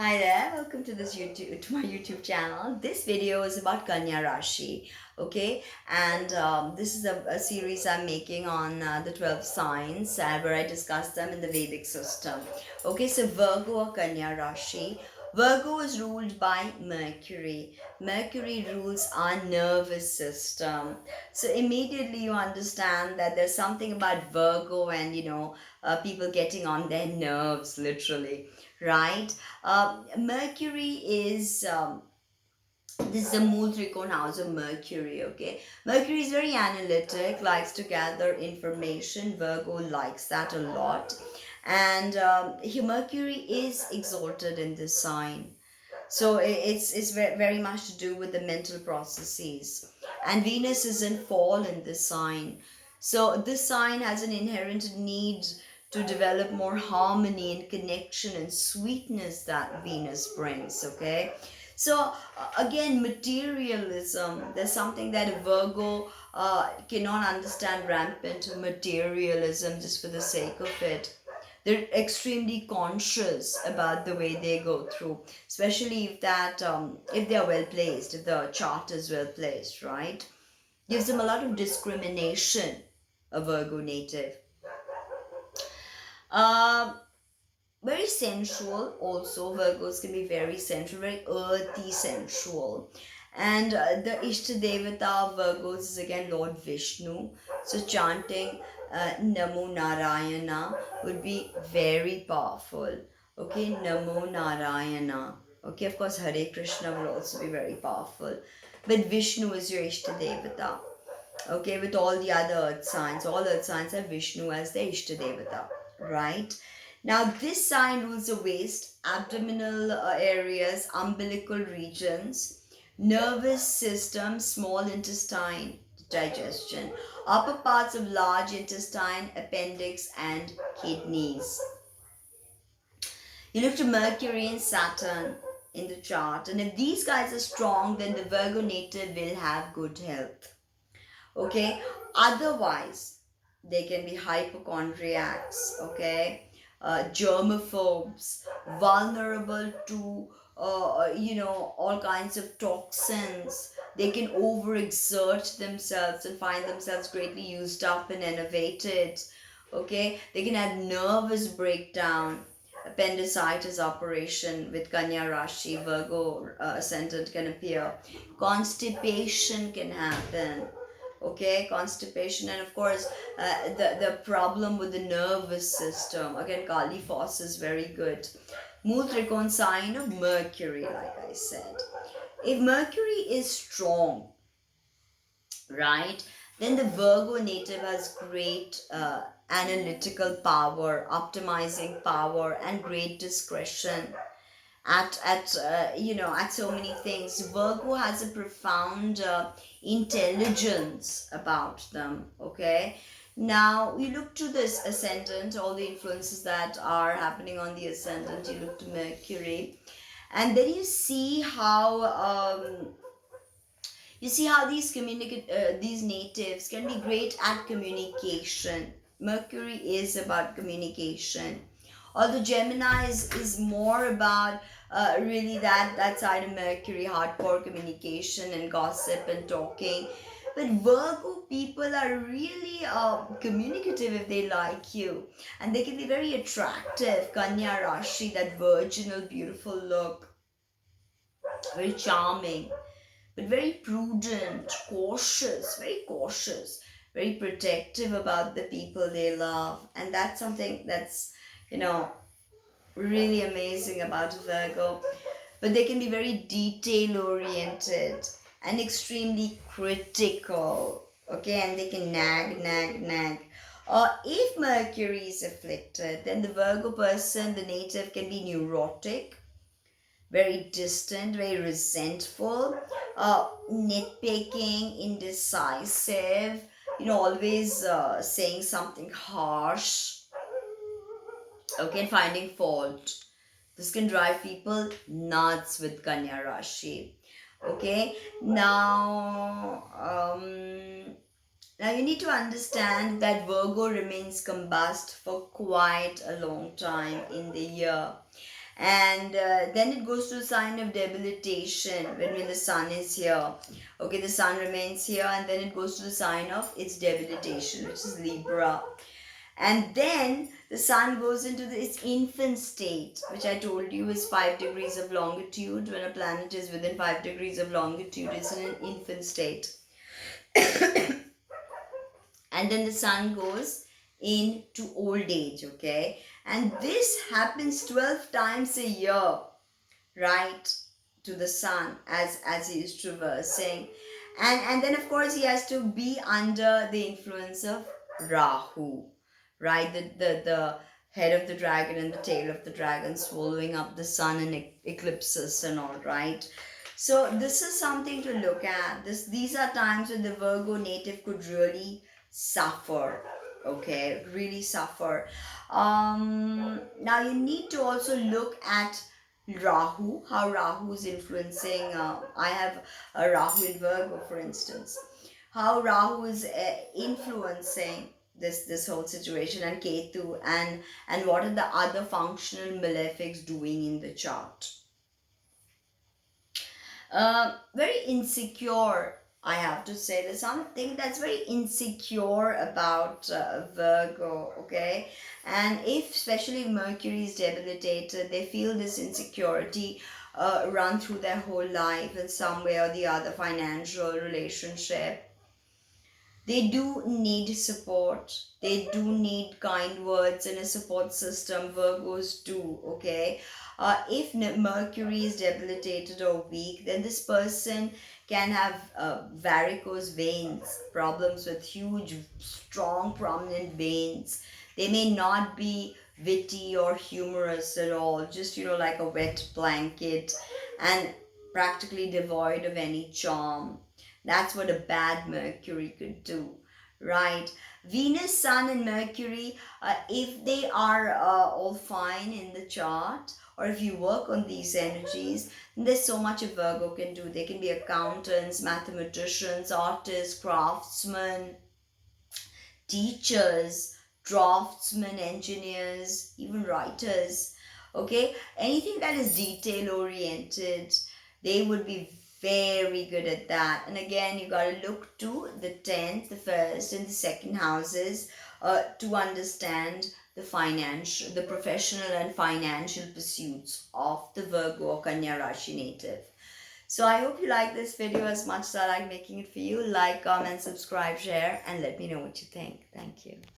Hi there, welcome to my YouTube channel. This video is about Kanya Rashi, okay? And this is a series I'm making on the 12 signs where I discuss them in the Vedic system. Okay, so Virgo or Kanya Rashi. Virgo is ruled by Mercury. Mercury rules our nervous system. So immediately you understand that there's something about Virgo and people getting on their nerves, literally, right? Mercury is this is the Mool Trikon house of Mercury. Okay, Mercury is very analytic, likes to gather information. Virgo likes that a lot, and Mercury is exalted in this sign. So it's very much to do with the mental processes, and Venus is in fall in this sign. So this sign has an inherent need to develop more harmony and connection and sweetness that Venus brings. Okay, so again, materialism. There's something that a Virgo cannot understand, rampant materialism just for the sake of it. They're extremely conscious about the way they go through, especially if they are well placed, if the chart is well placed, right? Gives them a lot of discrimination. A Virgo native. um Very sensual also. Virgos can be very sensual, very earthy, sensual. And the Ishta Devata of Virgos is again Lord Vishnu. So chanting Namo Narayana would be very powerful. Okay, Namo Narayana. Okay, of course, Hare Krishna will also be very powerful. But Vishnu is your Ishta Devata. Okay, with all the other earth signs, all earth signs have Vishnu as their Ishta Devata, right? Now, this sign rules the waist, abdominal areas, umbilical regions, nervous system, small intestine, digestion, upper parts of large intestine, appendix, and kidneys. You look to Mercury and Saturn in the chart, and if these guys are strong, then the Virgo native will have good health. Okay, otherwise they can be hypochondriacs. Okay, germaphobes, vulnerable to all kinds of toxins. They can overexert themselves and find themselves greatly used up and enervated. Okay, they can have nervous breakdown. Appendicitis operation with Kanya Rashi, Virgo ascendant can appear. Constipation can happen. Okay, constipation, and of course the problem with the nervous system. Again, Kali Foss is very good. Mool Trikon sign of Mercury, like I said. If Mercury is strong, right, then the Virgo native has great analytical power, optimizing power, and great discretion at so many things. Virgo has a profound intelligence about them. Okay, now we look to this ascendant, all the influences that are happening on the ascendant. You look to Mercury, and then you see how these natives can be great at communication. Mercury is about communication, although Gemini is more about really that side of Mercury, hardcore communication and gossip and talking. But Virgo people are really communicative if they like you, and they can be very attractive. Kanya Rashi, that virginal, beautiful look, very charming, but very prudent, cautious, very protective about the people they love. And that's something that's, you know, really amazing about Virgo. But they can be very detail oriented and extremely critical. Okay, and they can nag. If Mercury is afflicted, then the Virgo person, the native, can be neurotic, very distant, very resentful, nitpicking, indecisive, always saying something harsh, okay, and finding fault. This can drive people nuts with Kanya Rashi. Okay, now you need to understand that Virgo remains combust for quite a long time in the year. And then it goes to the sign of debilitation when the sun is here. Okay, the sun remains here, and then it goes to the sign of its debilitation, which is Libra. And then the sun goes into its infant state, which I told you is 5 degrees of longitude. When a planet is within 5 degrees of longitude, it's in an infant state. And then the sun goes into old age, okay? And this happens 12 times a year, right, to the sun as he is traversing. And then of course he has to be under the influence of Rahu, right, the head of the dragon and the tail of the dragon swallowing up the sun and eclipses and all, right. So this is something to look at. These are times when the Virgo native could really suffer, okay, really suffer. Now you need to also look at Rahu, how Rahu is influencing. I have a Rahu in Virgo, for instance. How Rahu is influencing this whole situation, and Ketu, and what are the other functional malefics doing in the chart. Very insecure, I have to say. There's something that's very insecure about Virgo, okay? And if especially Mercury is debilitated, they feel this insecurity run through their whole life in some way or the other, financial, relationship. They do need support. They do need kind words and a support system. Virgos do, okay? If Mercury is debilitated or weak, then this person can have varicose veins, problems with huge, strong, prominent veins. They may not be witty or humorous at all, just, like a wet blanket, and practically devoid of any charm. That's what a bad Mercury could do, right? Venus, Sun, and Mercury, if they are all fine in the chart, or if you work on these energies, there's so much a Virgo can do. They can be accountants, mathematicians, artists, craftsmen, teachers, draftsmen, engineers, even writers. Okay, anything that is detail oriented, they would be very good at that. And again, you got to look to the 10th, the 1st, and the 2nd houses to understand the professional and financial pursuits of the Virgo or Kanya Rashi native. So I hope you like this video as much as I like making it for you. Like, comment, subscribe, share, and let me know what you think. Thank you.